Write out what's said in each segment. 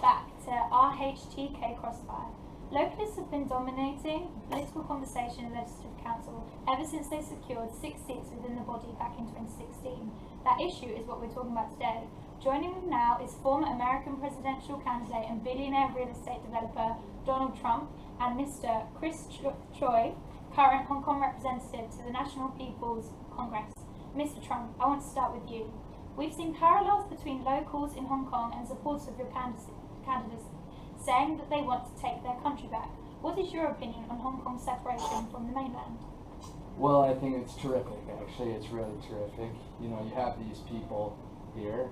back to RHTK crossfire. Localists have been dominating political conversation in the Legislative Council ever since they secured 6 seats within the body back in 2016. That issue is what we're talking about today. Joining me now is former American presidential candidate and billionaire real estate developer Donald Trump and Mr. Chris Choi, current Hong Kong representative to the National People's Congress. Mr. Trump, I want to start with you. We've seen parallels between locals in Hong Kong and supporters of your candidacy, saying that they want to take their country back. What is your opinion on Hong Kong's separation from the mainland? Well, I think it's terrific, actually. It's really terrific. You know, you have these people here,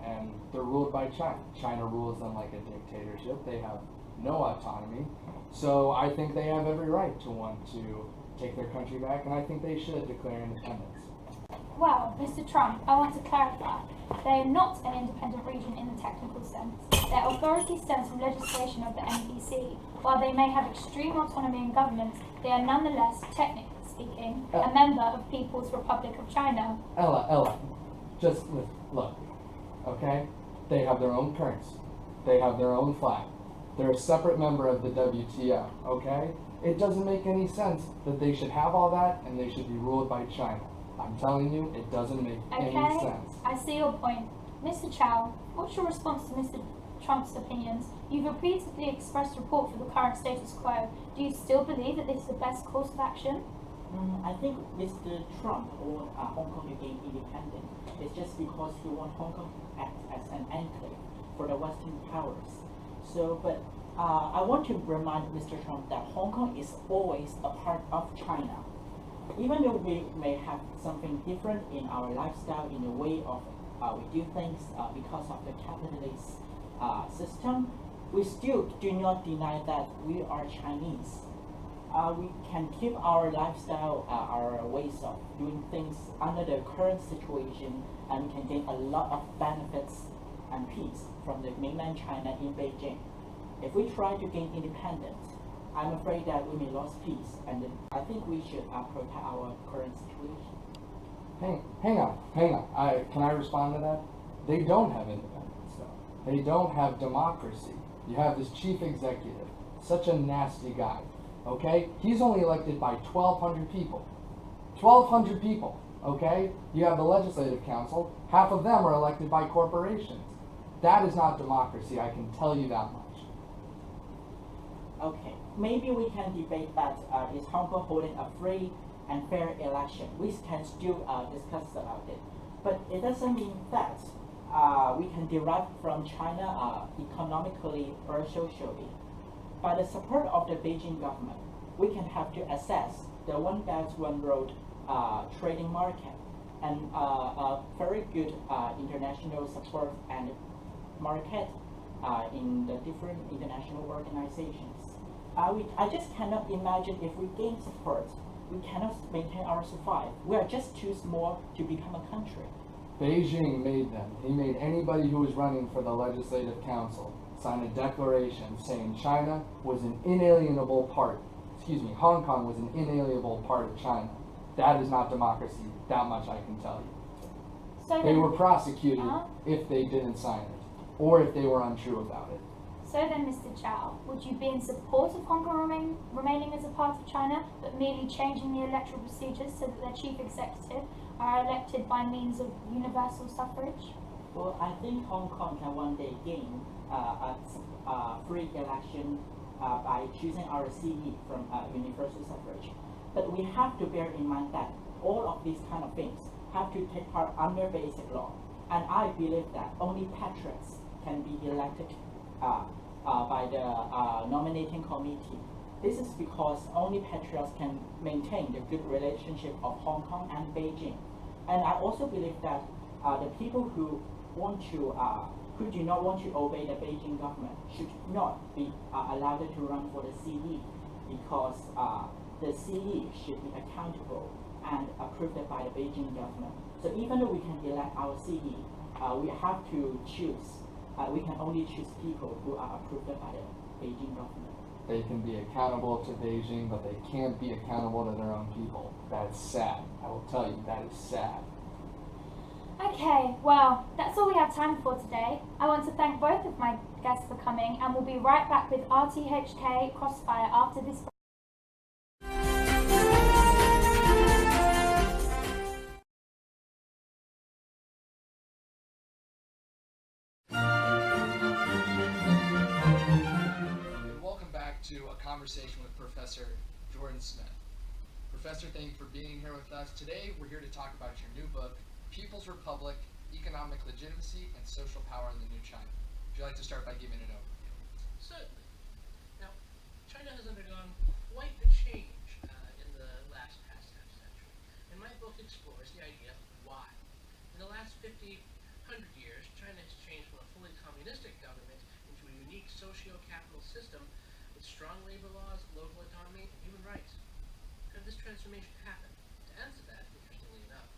and they're ruled by China. China rules them like a dictatorship. They have no autonomy. So I think they have every right to want to take their country back, and I think they should declare independence. Well, Mr. Trump, I want to clarify. They are not an independent region in the technical sense. Their authority stems from legislation of the NPC. While they may have extreme autonomy in government, they are nonetheless, technically speaking, a member of People's Republic of China. Ella, just look, okay? They have their own currency. They have their own flag. They're a separate member of the WTO, okay? It doesn't make any sense that they should have all that and they should be ruled by China. I'm telling you, it doesn't make any sense. I see your point. Mr. Chow, what's your response to Mr. Trump's opinions? You've repeatedly expressed support for the current status quo. Do you still believe that this is the best course of action? I think Mr. Trump wants Hong Kong to gain independence. It's just because he wants Hong Kong to act as an enclave for the Western powers. But I want to remind Mr. Trump that Hong Kong is always a part of China. Even though we may have something different in our lifestyle, in the way of we do things because of the capitalist system, we still do not deny that we are Chinese. We can keep our lifestyle, our ways of doing things under the current situation, and we can gain a lot of benefits and peace from the mainland China in Beijing. If we try to gain independence, I'm afraid that we may lose peace, and I think we should protect our current situation. Hang on. Can I respond to that? They don't have independence, though. They don't have democracy. You have this chief executive, such a nasty guy, okay? He's only elected by 1,200 people. 1,200 people, okay? You have the Legislative Council. Half of them are elected by corporations. That is not democracy, I can tell you that much. Okay, maybe we can debate that is Hong Kong holding a free and fair election. We can still discuss about it. But it doesn't mean that we can derive from China economically or socially. By the support of the Beijing government, we can have to assess the One Belt One Road trading market and a very good international support and market in the different international organizations. I just cannot imagine if we gain support, we cannot maintain our survive. We are just too small to become a country. Beijing made them. He made anybody who was running for the Legislative Council sign a declaration saying China was an inalienable part, Hong Kong was an inalienable part of China. That is not democracy, that much I can tell you. So they were prosecuted if they didn't sign it, or if they were untrue about it. So then, Mr. Chow, would you be in support of Hong Kong remaining as a part of China, but merely changing the electoral procedures so that their chief executive are elected by means of universal suffrage? Well, I think Hong Kong can one day gain a free election by choosing our CE from universal suffrage. But we have to bear in mind that all of these kind of things have to take part under basic law. And I believe that only patriots can be elected by the nominating committee. This is because only patriots can maintain the good relationship of Hong Kong and Beijing. And I also believe that the people who do not want to obey the Beijing government should not be allowed to run for the CE, because the CE should be accountable and approved by the Beijing government. So even though we can elect our CE, we have to choose. We can only choose people who are approved by the Beijing government. They can be accountable to Beijing, but they can't be accountable to their own people. That's sad. I will tell you, that is sad. Okay, well, that's all we have time for today. I want to thank both of my guests for coming, and we'll be right back with RTHK Crossfire after this. Welcome back to a conversation with Professor Jordan Smith. Professor, thank you for being here with us. Today, we're here to talk about your new book, People's Republic, Economic Legitimacy and Social Power in the New China. Would you like to start by giving an overview? Certainly. Now, China has undergone quite a change in the past half century, and my book explores the idea of why. In the last 100 years, China has changed from a fully communistic government into a unique socio-capital system with strong labor laws, local autonomy, and human rights. How did this transformation happen? To answer that, interestingly enough,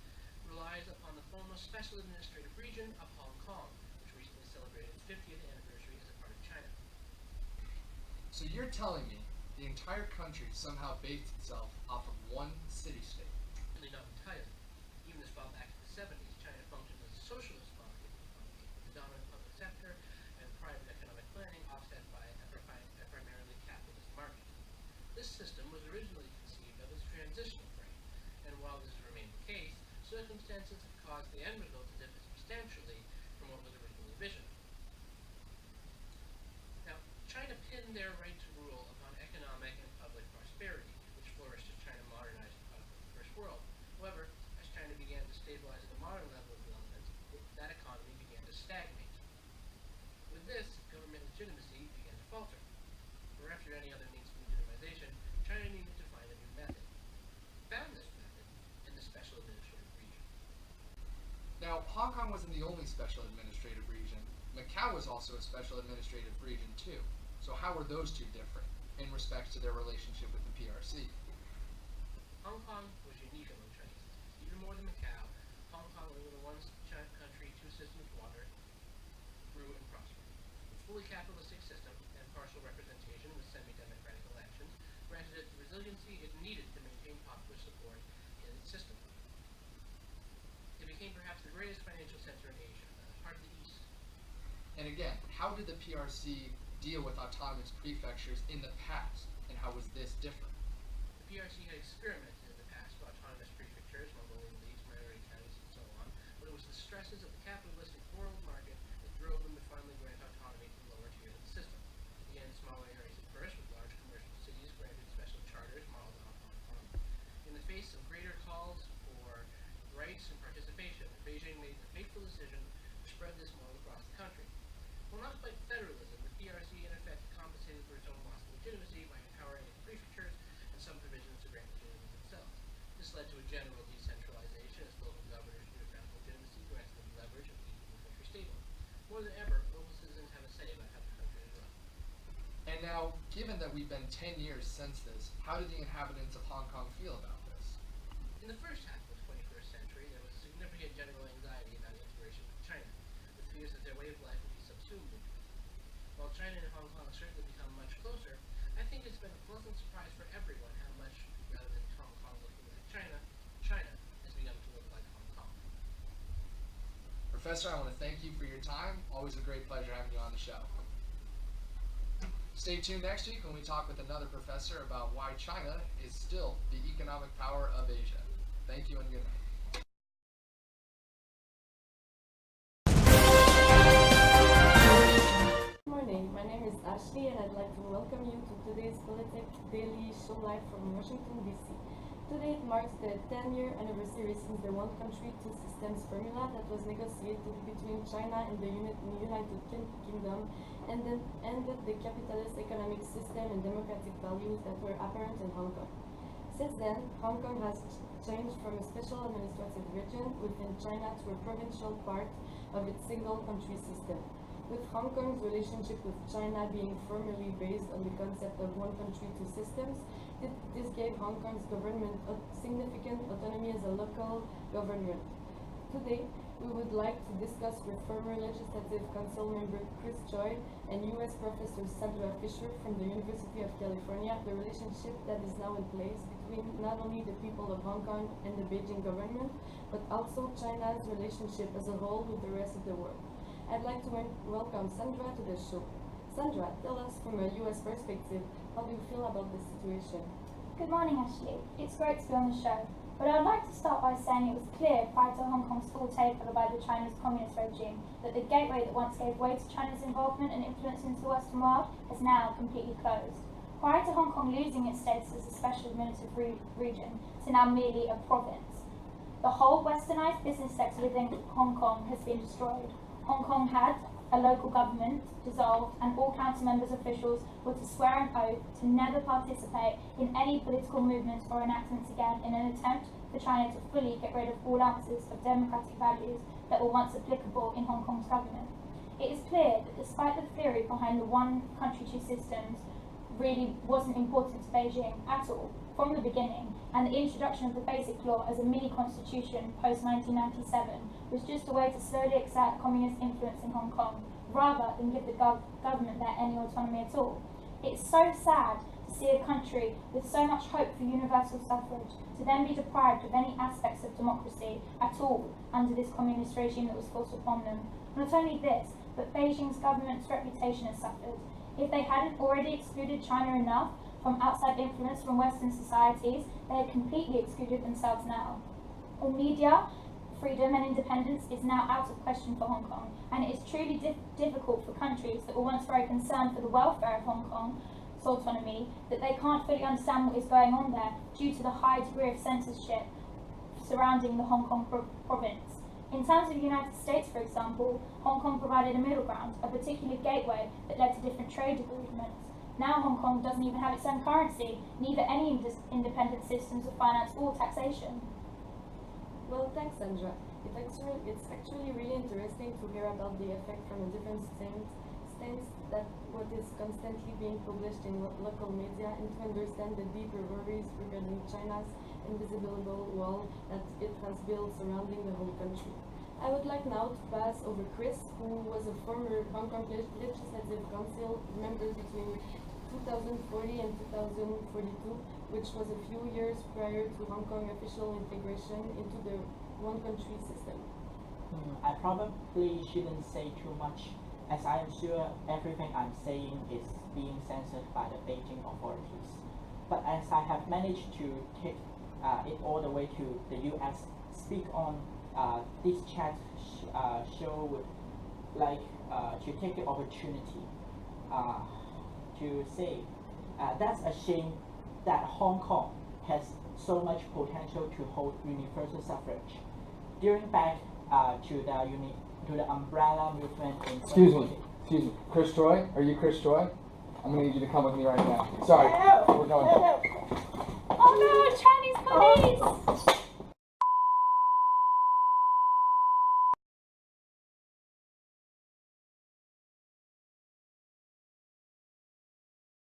relies upon the former special administrative region of Hong Kong, which recently celebrated its 50th anniversary as a part of China. So you're telling me the entire country somehow based itself off of one city-state? Really not entirely. Even as far back as the 70s, China functioned as a socialist market economy, with the dominant public sector and private economic planning offset by a primarily capitalist market. This system was originally conceived of as transitional frame, and while this remained the case, circumstances have caused the end result to differ substantially from what was originally envisioned. Now, China pinned their right to rule upon economic and public prosperity, which flourished as China modernized and caught up with the First World. However, as China began to stabilize at a modern level of development, that economy began to stagnate. With this, government legitimacy began to falter. For after any other means of legitimization, China needed to find a new method. Found this method in the special administrative region. Now, Hong Kong wasn't the only special administrative region. Macau was also a special administrative region too. So how were those two different in respect to their relationship with the PRC? Hong Kong was unique among Chinese systems. Even more than Macau, Hong Kong was the one country, two systems water, grew and prospered. Its fully capitalistic system and partial representation with semi-democratic elections granted it the resiliency it needed to maintain popular support in its system. It became perhaps the greatest financial center in Asia, part of the East. And again, how did the PRC deal with autonomous prefectures in the past, and how was this different? The PRC had experimented in the past with autonomous prefectures, Mongolian elites, minority counties, and so on, but it was the stresses of the capitalistic world market that drove them to finally grant autonomy to lower tiers of the system. It began in smaller areas at first, with large commercial cities granted special charters modeled on Hong Kong. In the face of greater calls for rights and participation, Beijing made the fateful decision to spread this model across the country. While not quite federalism, the PRC in effect compensated for its own loss of legitimacy by empowering its prefectures and some provisions to grant legitimacy themselves. This led to a general decentralization as local governors' newfound legitimacy granted them leverage and keeping the country stable. More than ever, local citizens have a say about how the country is run. And now, given that we've been 10 years since this, how do the inhabitants of Hong Kong feel about this? In the first half of the 21st century, there was significant general anxiety about integration with China, with fears that their way of life would be subsumed into it. While China and Hong Kong have certainly become much closer, I think it's been a pleasant surprise for everyone how much, rather than Hong Kong looking like China, China has begun to look like Hong Kong. Professor, I want to thank you for your time. Always a great pleasure having you on the show. Stay tuned next week when we talk with another professor about why China is still the economic power of Asia. Thank you and good night. Good morning, my name is Ashley and I'd like to welcome you to today's Politics Daily Show live from Washington, D.C. Today it marks the 10-year anniversary since the one country, two systems formula that was negotiated between China and the United Kingdom and then ended the capitalist economic system and democratic values that were apparent in Hong Kong. Since then, Hong Kong has changed from a special administrative region within China to a provincial part of its single country system. With Hong Kong's relationship with China being firmly based on the concept of one country, two systems, this gave Hong Kong's government a significant autonomy as a local government. Today, we would like to discuss with former Legislative Council member Chris Choi and U.S. Professor Sandra Fisher from the University of California the relationship that is now in place between not only the people of Hong Kong and the Beijing government, but also China's relationship as a whole with the rest of the world. I'd like to welcome Sandra to the show. Sandra, tell us from a U.S. perspective, how do you feel about this situation? Good morning, Ashley. It's great to be on the show. But I'd like to start by saying it was clear prior to Hong Kong's full takeover by the Chinese Communist regime that the gateway that once gave way to China's involvement and influence into the Western world has now completely closed. Prior to Hong Kong losing its status as a special administrative region to now merely a province, the whole westernised business sector within Hong Kong has been destroyed. Hong Kong had a local government dissolved, and all council members officials were to swear an oath to never participate in any political movements or enactments again in an attempt for China to fully get rid of all ounces of democratic values that were once applicable in Hong Kong's government. It is clear that despite the theory behind the one country, two systems really wasn't important to Beijing at all from the beginning, and the introduction of the Basic Law as a mini-constitution post-1997 was just a way to slowly exert communist influence in Hong Kong, rather than give the government there any autonomy at all. It's so sad to see a country with so much hope for universal suffrage to then be deprived of any aspects of democracy at all under this communist regime that was forced upon them. Not only this, but Beijing's government's reputation has suffered. If they hadn't already excluded China enough from outside influence from Western societies, they had completely excluded themselves now. All media freedom and independence is now out of question for Hong Kong, and it is truly difficult for countries that were once very concerned for the welfare of Hong Kong's autonomy, that they can't fully understand what is going on there due to the high degree of censorship surrounding the Hong Kong province. In terms of the United States, for example, Hong Kong provided a middle ground, a particular gateway that led to different trade agreements. Now Hong Kong doesn't even have its own currency, neither any independent systems of finance or taxation. Well, thanks, Sandra. It's actually really interesting to hear about the effect from a different stance that what is constantly being published in local media, and to understand the deeper worries regarding China's invisible wall that it has built surrounding the whole country. I would like now to pass over Chris, who was a former Hong Kong Legislative Council member between 2040 and 2042, which was a few years prior to Hong Kong official integration into the one-country system. I probably shouldn't say too much, as I am sure everything I'm saying is being censored by the Beijing authorities. But as I have managed to take it all the way to the US, speak on this chat show would like to take the opportunity to say that's a shame that Hong Kong has so much potential to hold universal suffrage. During back to the umbrella movement in Excuse me, Chris Choi? Are you Chris Choi? I'm gonna need you to come with me right now. Sorry, we're going. Oh no, Chinese police!